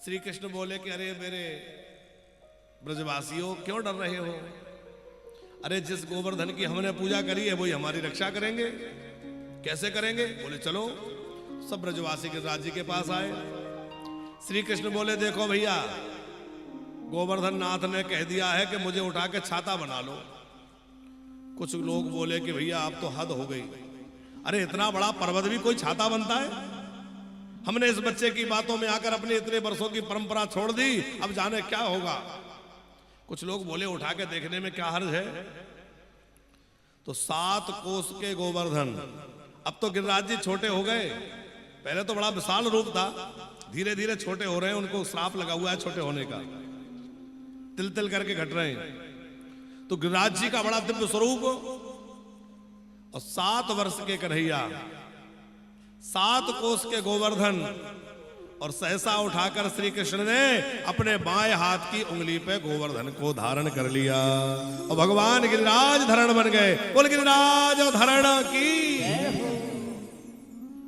श्री कृष्ण बोले कि अरे मेरे ब्रजवासियों क्यों डर रहे हो? अरे जिस गोवर्धन की हमने पूजा करी है वही हमारी रक्षा करेंगे। कैसे करेंगे? बोले चलो। सब ब्रजवासी गिरिराज जी के पास आए। श्री कृष्ण बोले देखो भैया, गोवर्धन नाथ ने कह दिया है कि मुझे उठा के छाता बना लो। कुछ लोग बोले कि भैया आप तो हद हो गई, अरे इतना बड़ा पर्वत भी कोई छाता बनता है? हमने इस बच्चे की बातों में आकर अपने इतने वर्षों की परंपरा छोड़ दी, अब जाने क्या होगा। कुछ लोग बोले उठा के देखने में क्या हर्ज है। तो 7 कोस के गोवर्धन, अब तो गिरिराज जी छोटे हो गए, पहले तो बड़ा विशाल रूप था, धीरे धीरे छोटे हो रहे हैं, उनको श्राप लगा हुआ है छोटे होने का, तिल तिल करके घट रहे हैं। तो गिरिराज जी का बड़ा दिव्य स्वरूप और 7 वर्ष के कन्हैया, 7 कोस के गोवर्धन, और सहसा उठाकर श्री कृष्ण ने अपने बाएं हाथ की उंगली पे गोवर्धन को धारण कर लिया और भगवान गिरिराज धरण बन गए। बोल गिरिराज धरण की।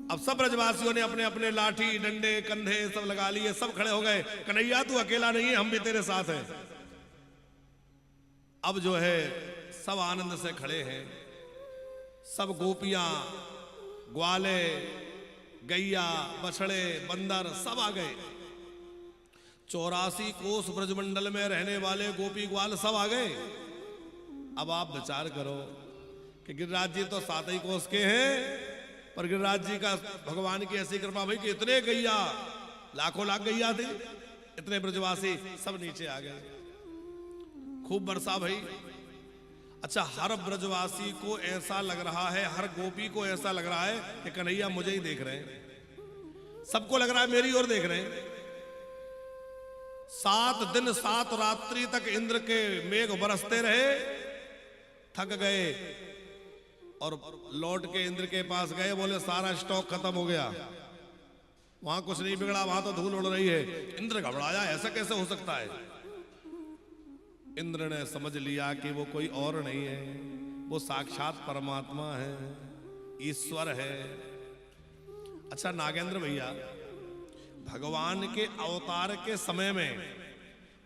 अब सब ब्रजवासियों ने अपने अपने लाठी डंडे कंधे सब लगा लिए, सब खड़े हो गए। कन्हैया तू अकेला नहीं है, हम भी तेरे साथ हैं। अब जो है सब आनंद से खड़े हैं। सब गोपियां, ग्वाले, गैया, बछड़े, बंदर सब आ गए। 84 कोस ब्रजमंडल में रहने वाले गोपी ग्वाल सब आ गए। अब आप विचार करो कि गिरिराज जी तो 7 ही कोस के हैं, पर गिरिराज जी का भगवान की ऐसी कृपा भाई कि इतने गैया, लाखों लाख गैया थे, इतने ब्रजवासी सब नीचे आ गए। खूब बरसा भाई। अच्छा, हर ब्रजवासी को ऐसा लग रहा है, हर गोपी को ऐसा लग रहा है कि कन्हैया मुझे ही देख रहे हैं। सबको लग रहा है मेरी ओर देख रहे हैं। 7 दिन 7 रात्रि तक इंद्र के मेघ बरसते रहे, थक गए और लौट के इंद्र के पास गए। बोले सारा स्टॉक खत्म हो गया, वहां कुछ नहीं बिगड़ा, वहां तो धूल उड़ रही है। इंद्र घबराया, ऐसा कैसे हो सकता है? इंद्र ने समझ लिया कि वो कोई और नहीं है, वो साक्षात परमात्मा है, ईश्वर है। अच्छा नागेंद्र भैया, भगवान के अवतार के समय में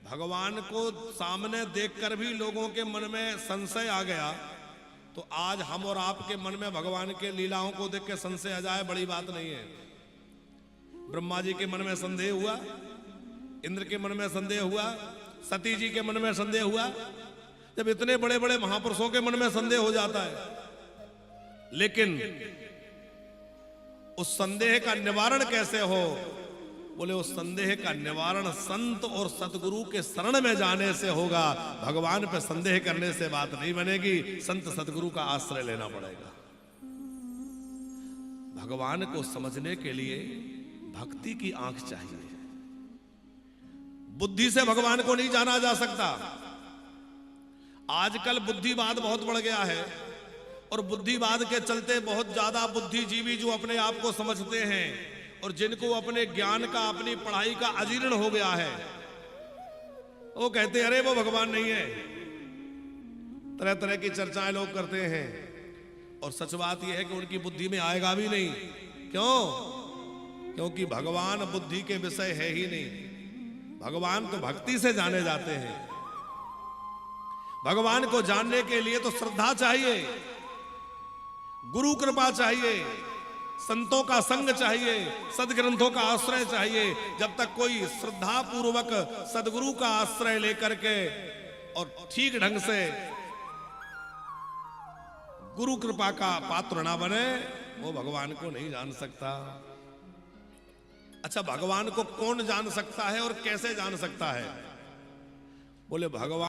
भगवान को सामने देखकर भी लोगों के मन में संशय आ गया, तो आज हम और आपके मन में भगवान के लीलाओं को देख के संशय आ जाए, बड़ी बात नहीं है। ब्रह्मा जी के मन में संदेह हुआ, इंद्र के मन में संदेह हुआ, सती जी के मन में संदेह हुआ। जब इतने बड़े बड़े महापुरुषों के मन में संदेह हो जाता है, लेकिन उस संदेह का निवारण कैसे हो? बोले उस संदेह का निवारण संत और सतगुरु के शरण में जाने से होगा। भगवान पे संदेह करने से बात नहीं बनेगी, संत सतगुरु का आश्रय लेना पड़ेगा। भगवान को समझने के लिए भक्ति की आंख चाहिए। बुद्धि से भगवान को नहीं जाना जा सकता। आजकल बुद्धिवाद बहुत बढ़ गया है और बुद्धिवाद के चलते बहुत ज्यादा बुद्धिजीवी जो अपने आप को समझते हैं और जिनको अपने ज्ञान का, अपनी पढ़ाई का अजीर्ण हो गया है, वो कहते हैं अरे वो भगवान नहीं है। तरह तरह की चर्चाएं लोग करते हैं और सच बात यह है कि उनकी बुद्धि में आएगा भी नहीं। क्यों? क्योंकि भगवान बुद्धि के विषय है ही नहीं। भगवान तो भक्ति से जाने जाते हैं। भगवान को जानने के लिए तो श्रद्धा चाहिए, गुरु कृपा चाहिए, संतों का संग चाहिए, सदग्रंथों का आश्रय चाहिए। जब तक कोई श्रद्धा पूर्वक सदगुरु का आश्रय लेकर के और ठीक ढंग से गुरु कृपा का पात्र ना बने, वो भगवान को नहीं जान सकता। अच्छा, भगवान को कौन जान सकता है और कैसे जान सकता है? बोले भगवान